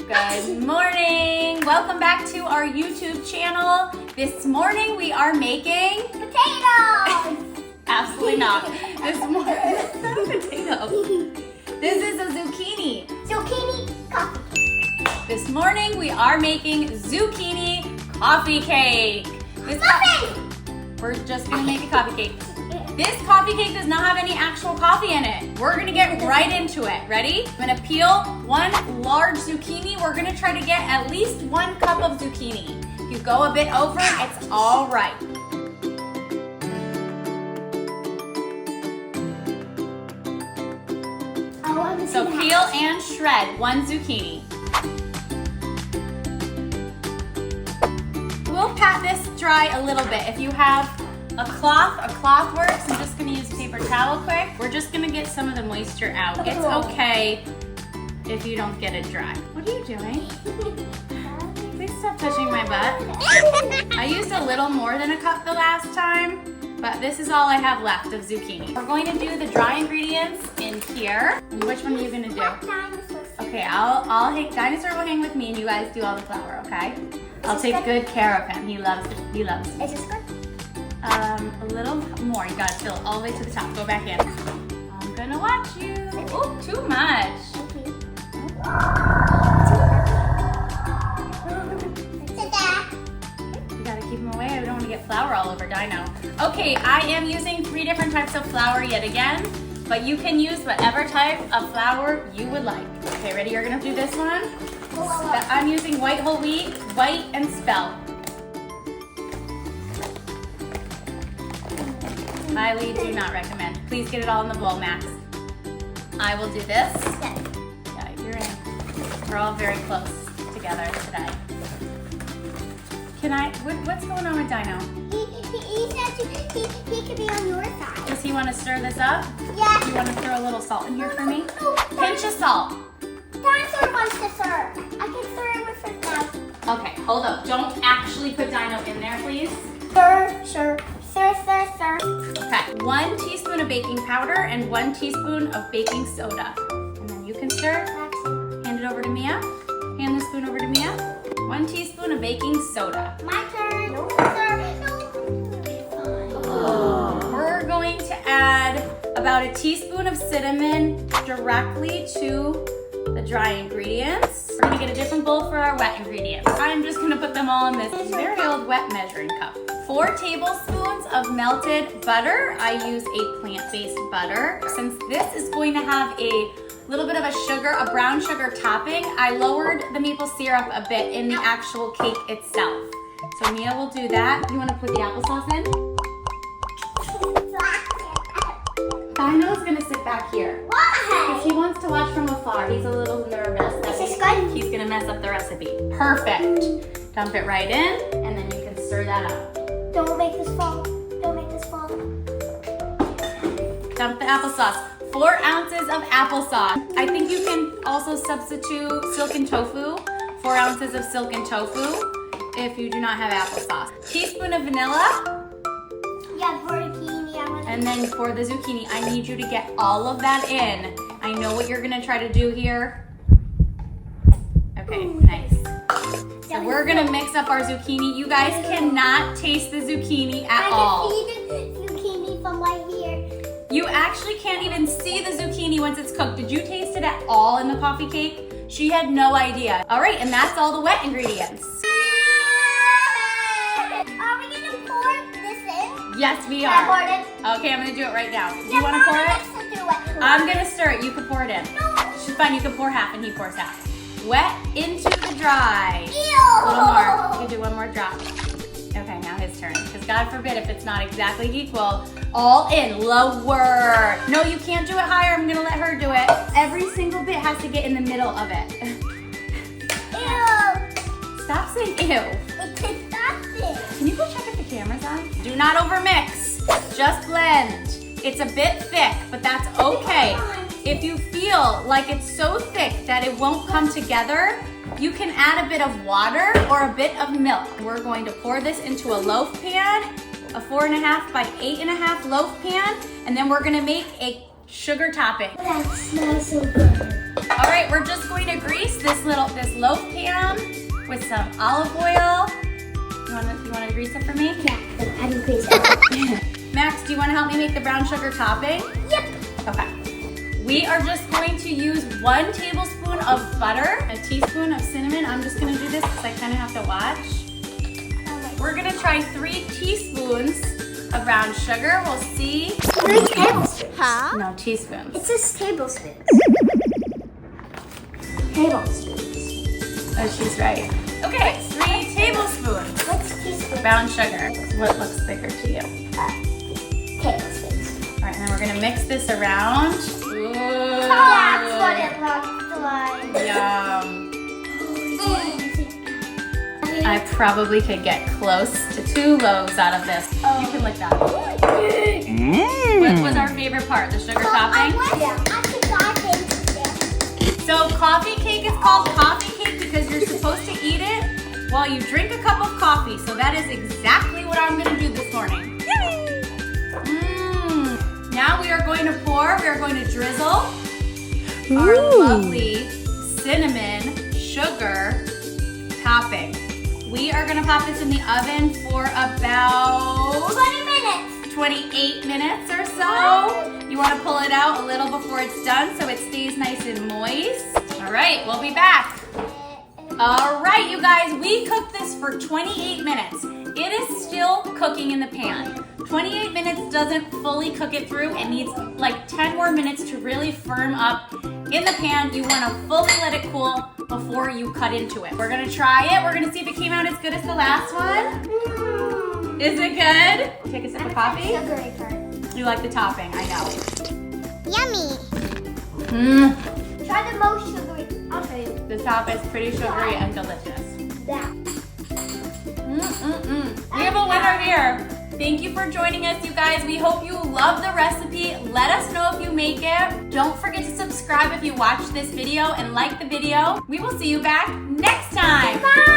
Good morning. Welcome back to our YouTube channel. This morning we are making potatoes. Absolutely not. This morning it's not a potato. This is a zucchini. Zucchini coffee. This morning we are making zucchini coffee cake. We're just gonna make a coffee cake. This coffee cake does not have any actual coffee in it. We're gonna get right into it. Ready? I'm gonna peel one large zucchini. We're gonna try to get at least 1 cup of zucchini. If you go a bit over, it's all right. So peel and shred 1 zucchini. We'll pat this dry a little bit. If you have a cloth works. I'm just gonna use a paper towel quick. We're just gonna get some of the moisture out. It's okay if you don't get it dry. What are you doing? Please stop touching my butt. I used a little more than a cup the last time, but this is all I have left of zucchini. We're going to do the dry ingredients in here. And which one are you gonna do? Okay, I'll hang, Dinosaur will hang with me and you guys do all the flour, okay? I'll take good care of him. He loves it. He loves it. Is this good? A little more. You gotta fill it all the way to the top. Go back in. I'm gonna watch you. Oh, too much. You gotta keep them away. I don't want to get flour all over Dino. Okay, I am using 3 different types of flour yet again, but you can use whatever type of flour you would like. Okay, ready? You're gonna do this one. I'm using white whole wheat, white, and spelt. Highly do not recommend. Please get it all in the bowl, Max. I will do this. Yeah, you're in. We're all very close together today. What's going on with Dino? He said he could be on your side. Does he want to stir this up? Yeah. Do you want to throw a little salt in here for me? Pinch of salt. Dinosaur wants to stir. I can stir it with his mouth. Okay, hold up. Don't actually put Dino in there, please. Stir. Okay, 1 teaspoon of baking powder and 1 teaspoon of baking soda. And then you can stir. Hand it over to Mia. Hand the spoon over to Mia. 1 teaspoon of baking soda. My turn. No, sir. No. We're going to add about a teaspoon of cinnamon directly to the dry ingredients. We're gonna get a different bowl for our wet ingredients. I'm just gonna put them all in this very old wet measuring cup. 4 tablespoons of melted butter. I use a plant-based butter. Since this is going to have a little bit of a brown sugar topping, I lowered the maple syrup a bit in the actual cake itself. So Mia will do that. You wanna put the applesauce in? Dino's gonna sit back here. Why? Because he wants to watch from afar. He's a little nervous that he's gonna mess up the recipe. Perfect. Dump it right in, and then you can stir that up. Don't make this fall. Don't make this fall. Dump the applesauce. 4 ounces of applesauce. I think you can also substitute silken tofu. 4 ounces of silken tofu if you do not have applesauce. Teaspoon of vanilla. Yeah, for the zucchini. And then for the zucchini, I need you to get all of that in. I know what you're gonna try to do here. Okay, nice. So we're gonna mix up our zucchini. You guys cannot taste the zucchini at all. I can see the zucchini from right here. You actually can't even see the zucchini once it's cooked. Did you taste it at all in the coffee cake? She had no idea. All right, and that's all the wet ingredients. Are we gonna pour this in? Yes, we Can I are. pour it in? Okay, I'm gonna do it right now. Do Yeah, you wanna pour it? Mommy likes to do it. I'm gonna stir it. You can pour it in. She's fine. You can pour half and he pours half. Wet into the dry. Ew. A little more. You can do 1 more drop. Okay, now his turn. Because God forbid if it's not exactly equal. All in. Lower. No, you can't do it higher. I'm gonna let her do it. Every single bit has to get in the middle of it. Ew. Stop saying ew. Stop it. Can you go check if the camera's on? Do not overmix. Just blend. It's a bit thick, but that's okay. If you feel like it's so thick that it won't come together, you can add a bit of water or a bit of milk. We're going to pour this into a loaf pan, a 4.5 by 8.5 loaf pan, and then we're gonna make a sugar topping. That smells so good. All right, we're just going to grease this loaf pan with some olive oil. You wanna grease it for me? Yeah, I can grease it. Max, do you wanna help me make the brown sugar topping? Yep. Okay. We are just going to use 1 tablespoon of butter, a teaspoon of cinnamon. I'm just gonna do this because I kind of have to watch. We're gonna try 3 teaspoons of brown sugar. We'll see. 3 tablespoons. Huh? No, teaspoons. It says tablespoons. Tablespoons. Oh, she's right. Okay, 3 tablespoons. What's teaspoon? Brown sugar. What looks thicker to you? Tablespoons. All right, and then we're gonna mix this around. Ooh. That's what it looks like. Yum. I probably could get close to 2 loaves out of this. You can lick that. What was our favorite part? The sugar topping? Yeah. I forgot this. So coffee cake is called coffee cake because you're supposed to eat it while you drink a cup of coffee. So that is exactly what I'm gonna do this morning. Now we are going to pour, we are going to drizzle our lovely cinnamon sugar topping. We are gonna pop this in the oven for about 20 minutes. 28 minutes or so. You wanna pull it out a little before it's done so it stays nice and moist. All right, we'll be back. All right, you guys, we cooked this for 28 minutes. It is still cooking in the pan. 28 minutes doesn't fully cook it through. It needs like 10 more minutes to really firm up in the pan. You wanna fully let it cool before you cut into it. We're gonna try it. We're gonna see if it came out as good as the last one. Is it good? Take a sip of coffee. Sugary part. You like the topping, I know. Yummy. Try the most sugary. I'll show you. The top is pretty sugary and delicious. That. We have a winner here. Thank you for joining us, you guys. We hope you love the recipe. Let us know if you make it. Don't forget to subscribe if you watch this video and like the video. We will see you back next time. Bye.